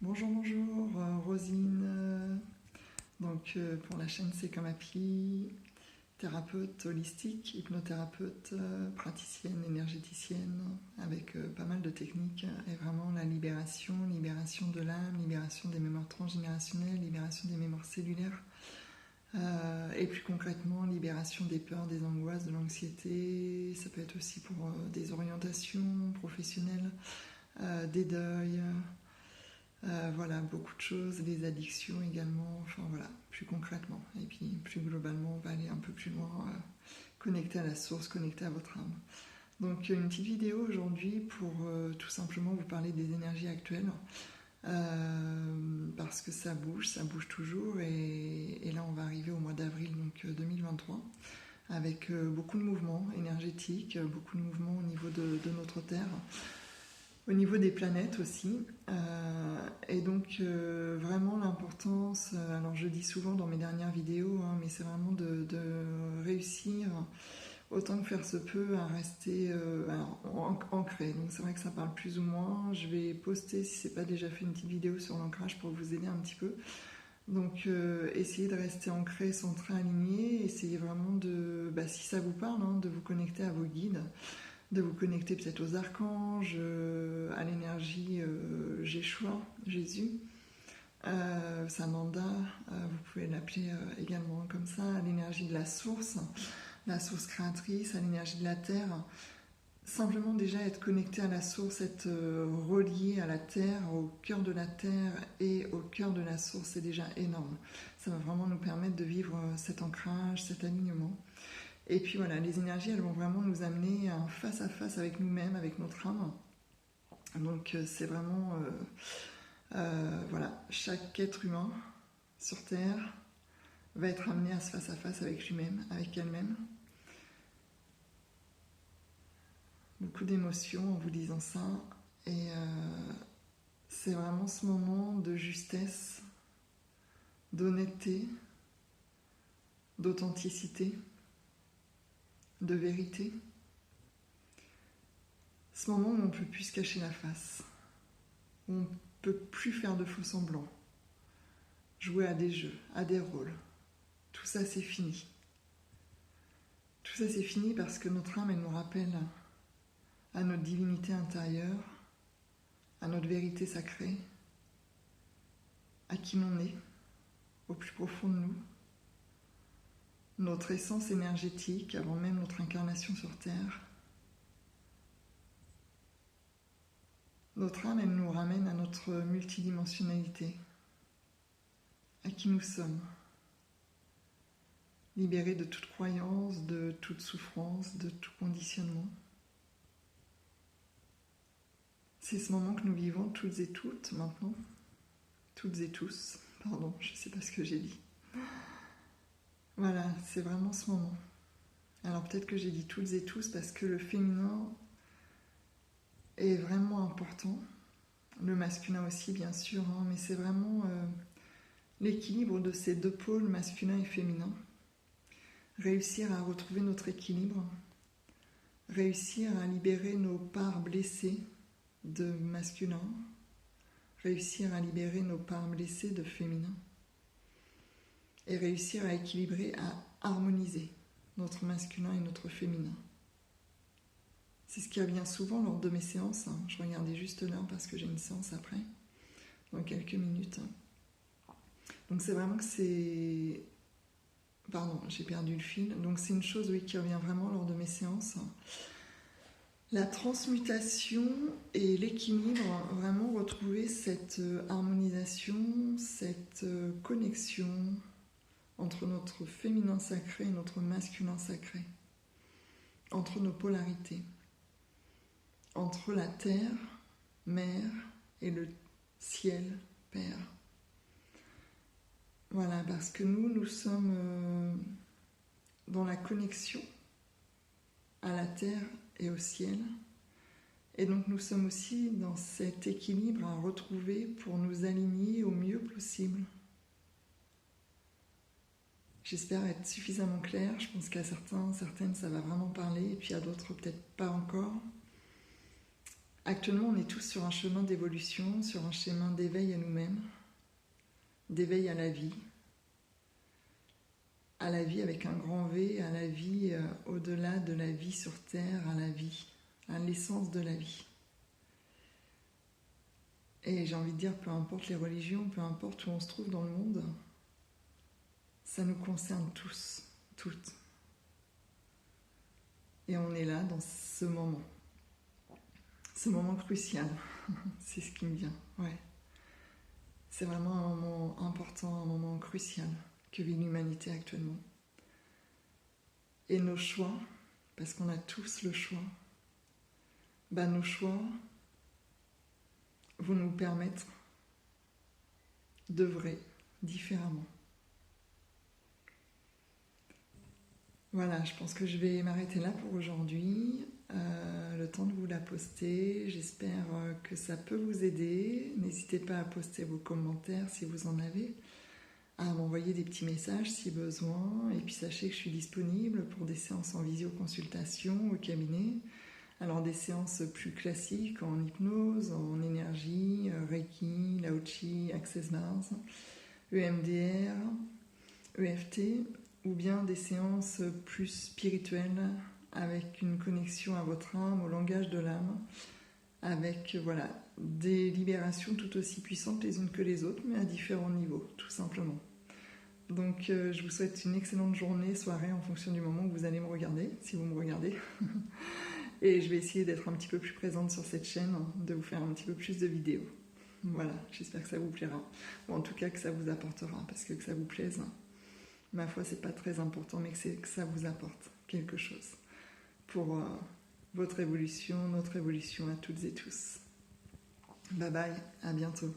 Bonjour, bonjour, Rosine. Pour la chaîne C'est comme appli, thérapeute holistique, hypnothérapeute, praticienne, énergéticienne, avec pas mal de techniques et vraiment la libération de l'âme, libération des mémoires transgénérationnelles, libération des mémoires cellulaires, et plus concrètement, libération des peurs, des angoisses, de l'anxiété. Ça peut être aussi pour des orientations professionnelles, des deuils. Voilà, beaucoup de choses, les addictions également, enfin voilà, plus concrètement. Et puis plus globalement, on va aller un peu plus loin, connecté à la source, connecté à votre âme. Donc une petite vidéo aujourd'hui pour tout simplement vous parler des énergies actuelles, parce que ça bouge toujours, et là on va arriver au mois d'avril donc 2023, avec beaucoup de mouvements énergétiques, beaucoup de mouvements au niveau de notre Terre, au niveau des planètes aussi. Et donc vraiment l'importance, alors je dis souvent dans mes dernières vidéos, mais c'est vraiment de réussir autant que faire se peut à rester ancré. Donc c'est vrai que ça parle plus ou moins. Je vais poster, si c'est pas déjà fait, une petite vidéo sur l'ancrage pour vous aider un petit peu. Donc essayez de rester ancré, centré, aligné. Essayez vraiment de, si ça vous parle, de vous connecter à vos guides, de vous connecter peut-être aux archanges, à l'énergie Jéchoua, Jésus, Sananda, vous pouvez l'appeler également comme ça, à l'énergie de la source créatrice, à l'énergie de la terre. Simplement déjà être connecté à la source, être relié à la terre, au cœur de la terre et au cœur de la source, c'est déjà énorme. Ça va vraiment nous permettre de vivre cet ancrage, cet alignement. Et puis voilà, les énergies, elles vont vraiment nous amener en face à face avec nous-mêmes, avec notre âme. Donc c'est vraiment, voilà, chaque être humain sur Terre va être amené à se face à face avec lui-même, avec elle-même. Beaucoup d'émotions en vous disant ça. Et c'est vraiment ce moment de justesse, d'honnêteté, d'authenticité, de vérité. Ce moment où on ne peut plus se cacher la face, où on ne peut plus faire de faux semblants, jouer à des jeux, à des rôles. Tout ça, c'est fini. Tout ça, c'est fini parce que notre âme, elle nous rappelle à notre divinité intérieure, à notre vérité sacrée, à qui l'on est, au plus profond de nous, notre essence énergétique avant même notre incarnation sur Terre. Notre âme, elle nous ramène à notre multidimensionnalité, à qui nous sommes, libérés de toute croyance, de toute souffrance, de tout conditionnement. C'est ce moment que nous vivons toutes et toutes maintenant, toutes et tous, pardon, je ne sais pas ce que j'ai dit. Voilà, c'est vraiment ce moment. Alors peut-être que j'ai dit toutes et tous parce que le féminin est vraiment important, le masculin aussi bien sûr, mais c'est vraiment l'équilibre de ces deux pôles, masculin et féminin. Réussir à retrouver notre équilibre, réussir à libérer nos parts blessées de masculin, réussir à libérer nos parts blessées de féminin, et réussir à équilibrer, à harmoniser notre masculin et notre féminin. C'est ce qui revient souvent lors de mes séances. Je regardais juste l'heure parce que j'ai une séance après, dans quelques minutes. Donc c'est vraiment que c'est... Pardon, j'ai perdu le fil. Donc c'est une chose, oui, qui revient vraiment lors de mes séances. La transmutation et l'équilibre, vraiment retrouver cette harmonisation, cette connexion entre notre féminin sacré et notre masculin sacré, entre nos polarités, entre la terre, mère, et le ciel, père. Voilà, parce que nous sommes dans la connexion à la terre et au ciel. Et donc nous sommes aussi dans cet équilibre à retrouver pour nous aligner au mieux possible. J'espère être suffisamment claire. Je pense qu'à certaines, ça va vraiment parler, et puis à d'autres, peut-être pas encore. Actuellement, on est tous sur un chemin d'évolution, sur un chemin d'éveil à nous-mêmes, d'éveil à la vie avec un grand V, à la vie au-delà de la vie sur Terre, à la vie, à l'essence de la vie. Et j'ai envie de dire, peu importe les religions, peu importe où on se trouve dans le monde, ça nous concerne tous, toutes. Et on est là dans ce moment crucial. C'est ce qui me vient, ouais. C'est vraiment un moment important, un moment crucial que vit l'humanité actuellement. Et nos choix, parce qu'on a tous le choix, nos choix vont nous permettre d'œuvrer différemment. Voilà, je pense que je vais m'arrêter là pour aujourd'hui. Le temps de vous la poster. J'espère que ça peut vous aider. N'hésitez pas à poster vos commentaires si vous en avez, à m'envoyer des petits messages si besoin. Et puis sachez que je suis disponible pour des séances en visioconsultation au cabinet. Alors des séances plus classiques en hypnose, en énergie, Reiki, Lao Chi, Access Bars, EMDR, EFT, ou bien des séances plus spirituelles avec une connexion à votre âme, au langage de l'âme, avec des libérations tout aussi puissantes les unes que les autres, mais à différents niveaux, tout simplement. Donc je vous souhaite une excellente journée, soirée, en fonction du moment où vous allez me regarder, si vous me regardez. Et je vais essayer d'être un petit peu plus présente sur cette chaîne, de vous faire un petit peu plus de vidéos. Voilà, j'espère que ça vous plaira. Ou en tout cas que ça vous apportera, parce que ça vous plaise, ma foi, c'est pas très important, mais que ça vous apporte quelque chose pour votre évolution, notre évolution à toutes et tous. Bye bye, à bientôt.